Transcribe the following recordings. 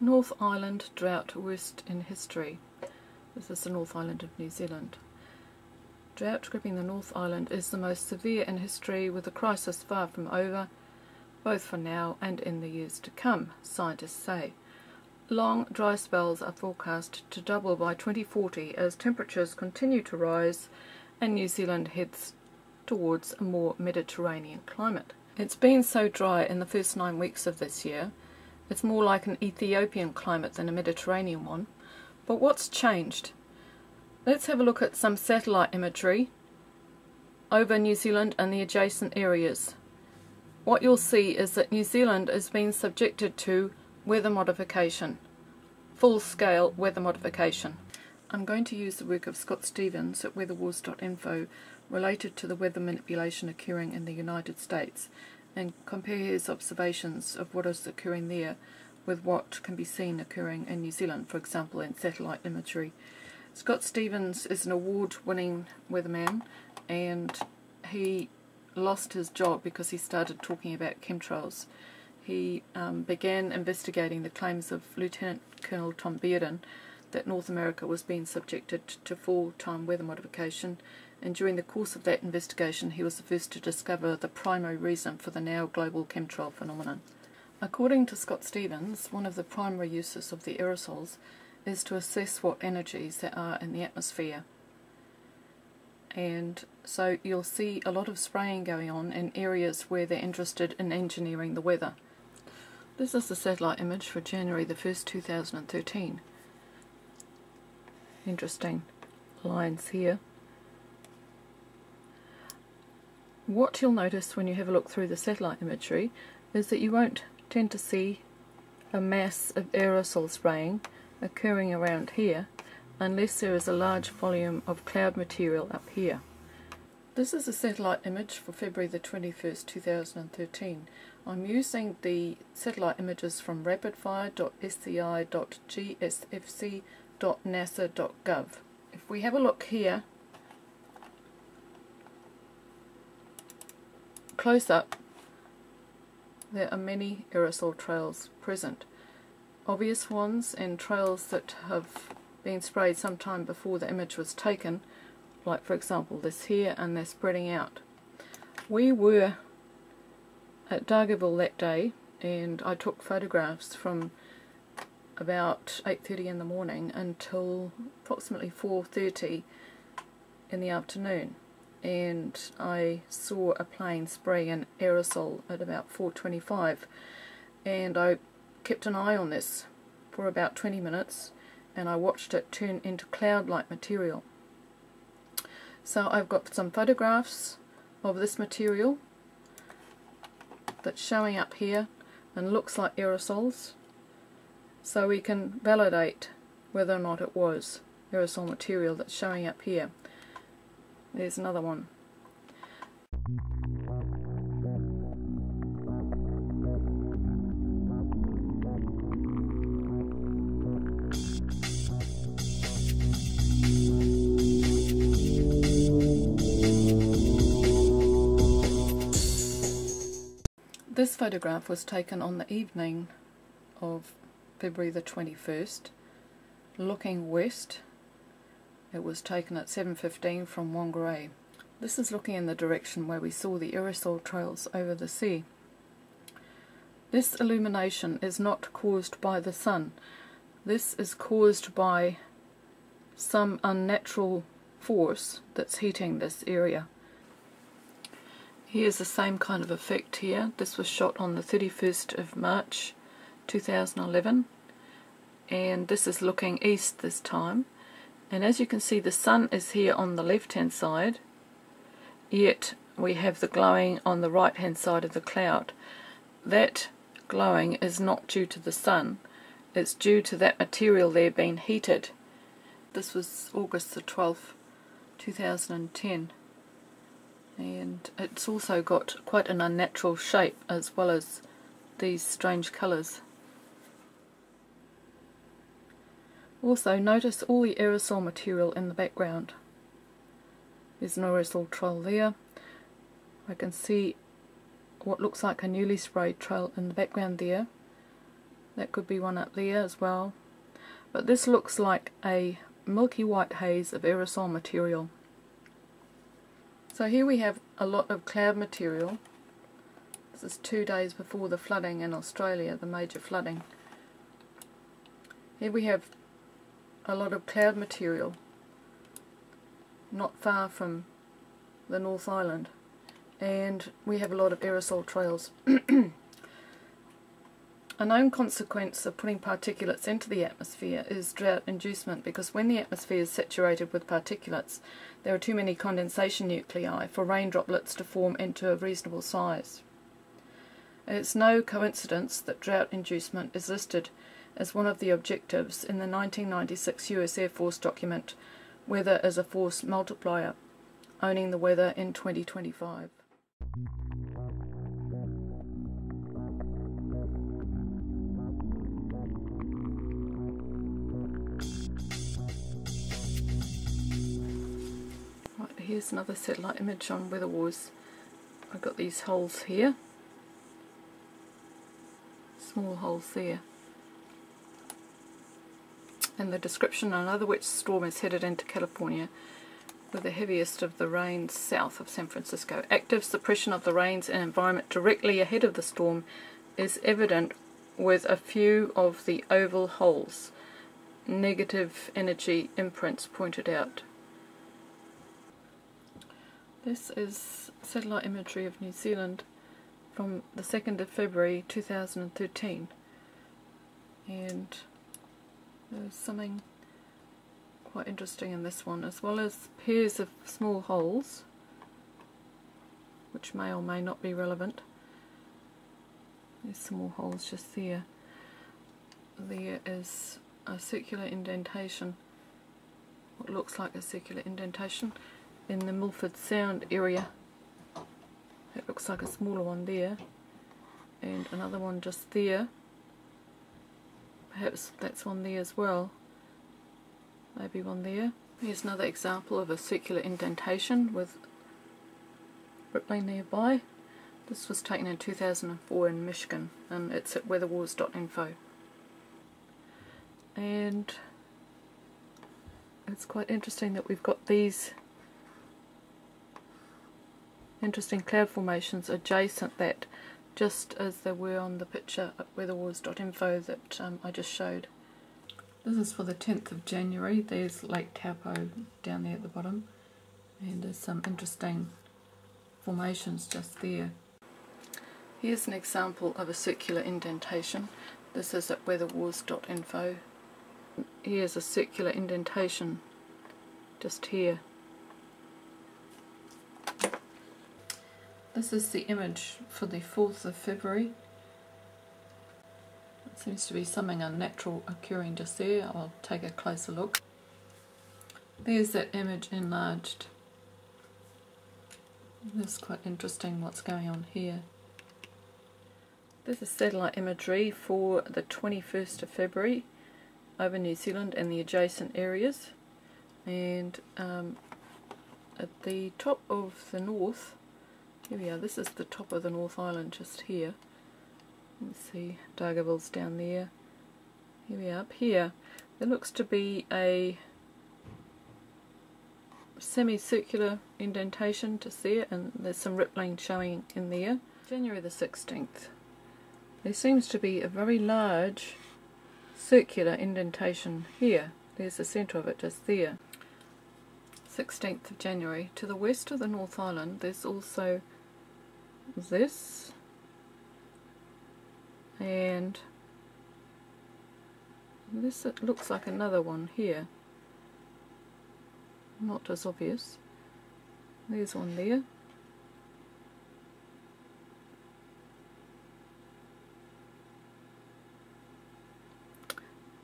North Island drought worst in history. This is the North Island of New Zealand. Drought gripping the North Island is the most severe in history, with the crisis far from over, both for now and in the years to come, scientists say. Long dry spells are forecast to double by 2040 as temperatures continue to rise and New Zealand heads towards a more Mediterranean climate. It's been so dry in the first 9 weeks of this year, it's more like an Ethiopian climate than a Mediterranean one. But what's changed? Let's have a look at some satellite imagery over New Zealand and the adjacent areas. What you'll see is that New Zealand is being subjected to weather modification, full-scale weather modification. I'm going to use the work of Scott Stevens at weatherwars.info related to the weather manipulation occurring in the United States and compare his observations of what is occurring there with what can be seen occurring in New Zealand, for example in satellite imagery. Scott Stevens is an award-winning weatherman, and he lost his job because he started talking about chemtrails. He began investigating the claims of Lieutenant Colonel Tom Bearden that North America was being subjected to full-time weather modification, and during the course of that investigation he was the first to discover the primary reason for the now global chemtrail phenomenon. According to Scott Stevens, one of the primary uses of the aerosols is to assess what energies there are in the atmosphere. And so you'll see a lot of spraying going on in areas where they're interested in engineering the weather. This is the satellite image for January the 1st, 2013. Interesting lines here. What you'll notice when you have a look through the satellite imagery is that you won't tend to see a mass of aerosol spraying occurring around here unless there is a large volume of cloud material up here. This is a satellite image for February the 21st, 2013. I'm using the satellite images from rapidfire.sci.gsfc.nasa.gov. If we have a look here, close up, there are many aerosol trails present. Obvious ones and trails that have been sprayed sometime before the image was taken, like for example this here, and they're spreading out. We were at Dargaville that day and I took photographs from about 8:30 in the morning until approximately 4:30 in the afternoon, and I saw a plane spray an aerosol at about 4:25, and I kept an eye on this for about 20 minutes and I watched it turn into cloud-like material. So I've got some photographs of this material that's showing up here and looks like aerosols, so we can validate whether or not it was aerosol material that's showing up here. There's another one. This photograph was taken on the evening of February the 21st, looking west. It was taken at 7:15 from Whangarei. This is looking in the direction where we saw the aerosol trails over the sea. This illumination is not caused by the sun. This is caused by some unnatural force that's heating this area. Here's the same kind of effect here. This was shot on the 31st of March 2011, and this is looking east this time, and as you can see the sun is here on the left hand side, yet we have the glowing on the right hand side of the cloud. That glowing is not due to the sun, it's due to that material there being heated. This was August the 12th, 2010. And it's also got quite an unnatural shape as well as these strange colours. Also notice all the aerosol material in the background. There's an aerosol trail there. I can see what looks like a newly sprayed trail in the background there. That could be one up there as well. But this looks like a milky white haze of aerosol material. So here we have a lot of cloud material. This is 2 days before the flooding in Australia, the major flooding. Here we have a lot of cloud material not far from the North Island, and we have a lot of aerosol trails. A known consequence of putting particulates into the atmosphere is drought inducement, because when the atmosphere is saturated with particulates, there are too many condensation nuclei for rain droplets to form into a reasonable size. It's no coincidence that drought inducement is listed as one of the objectives in the 1996 US Air Force document, Weather as a Force Multiplier, Owning the Weather in 2025. Right, here's another satellite image on Weather Wars. I've got these holes here, small holes there, and the description: another wet storm is headed into California with the heaviest of the rains south of San Francisco. Active suppression of the rains and environment directly ahead of the storm is evident with a few of the oval holes. Negative energy imprints pointed out. This is satellite imagery of New Zealand from the 2nd of February 2013, and there's something quite interesting in this one, as well as pairs of small holes which may or may not be relevant. There's small holes just there. There is a circular indentation, what looks like a circular indentation in the Milford Sound area. It looks like a smaller one there, and another one just there. Perhaps that's one there as well. Maybe one there. Here's another example of a circular indentation with rippling nearby. This was taken in 2004 in Michigan, and it's at weatherwars.info. And it's quite interesting that we've got these interesting cloud formations adjacent that, just as they were on the picture at weatherwars.info that I just showed. This is for the 10th of January. There's Lake Taupo down there at the bottom, and there's some interesting formations just there. Here's an example of a circular indentation. This is at weatherwars.info. Here's a circular indentation just here. This is the image for the 4th of February. It seems to be something unnatural occurring just there. I'll take a closer look. There's that image enlarged. It's quite interesting what's going on here. This is satellite imagery for the 21st of February over New Zealand and the adjacent areas. And at the top of the north, here we are, this is the top of the North Island just here. Let's see, Dargaville's down there. Here we are, up here. There looks to be a semicircular indentation just there, and there's some rippling showing in there. January the 16th. There seems to be a very large circular indentation here. There's the centre of it just there. 16th of January. To the west of the North Island there's also this, and this, it looks like another one here, not as obvious. There's one there.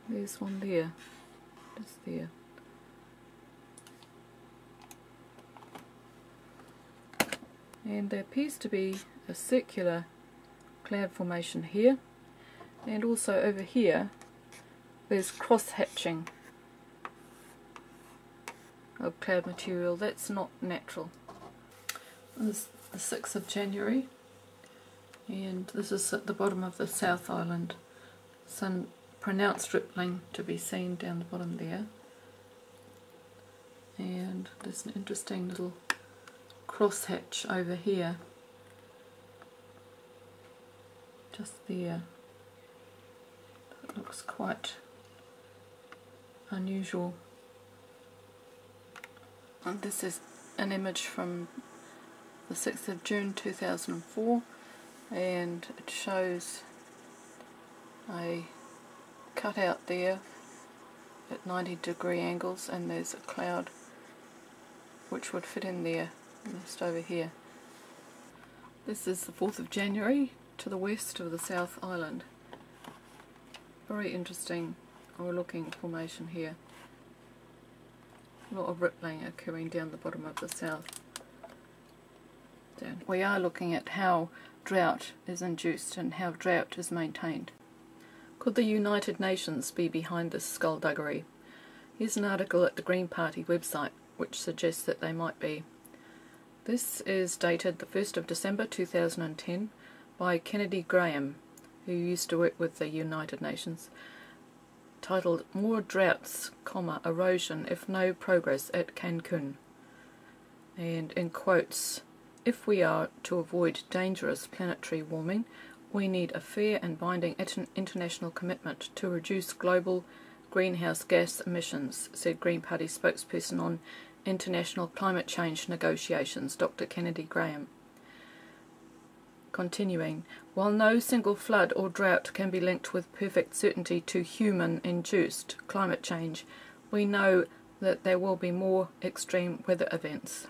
There's one there, just there. And there appears to be a circular cloud formation here, and also over here there's cross-hatching of cloud material. That's not natural. There's the 6th of January, and this is at the bottom of the South Island. Some pronounced rippling to be seen down the bottom there, and there's an interesting little crosshatch over here, just there. It looks quite unusual. And this is an image from the 6th of June 2004, and it shows a cutout there at 90-degree angles, and there's a cloud which would fit in there, just over here. This is the 4th of January to the west of the South Island. Very interesting looking formation here. A lot of rippling occurring down the bottom of the south. We are looking at how drought is induced and how drought is maintained. Could the United Nations be behind this skullduggery? Here's an article at the Green Party website which suggests that they might be. This is dated the 1st of December 2010 by Kennedy Graham, who used to work with the United Nations, titled "More Droughts, Erosion if No Progress at Cancun." And in quotes, "If we are to avoid dangerous planetary warming, we need a fair and binding international commitment to reduce global greenhouse gas emissions," said Green Party spokesperson on international climate change negotiations, Dr. Kennedy Graham. Continuing, "While no single flood or drought can be linked with perfect certainty to human-induced climate change, we know that there will be more extreme weather events.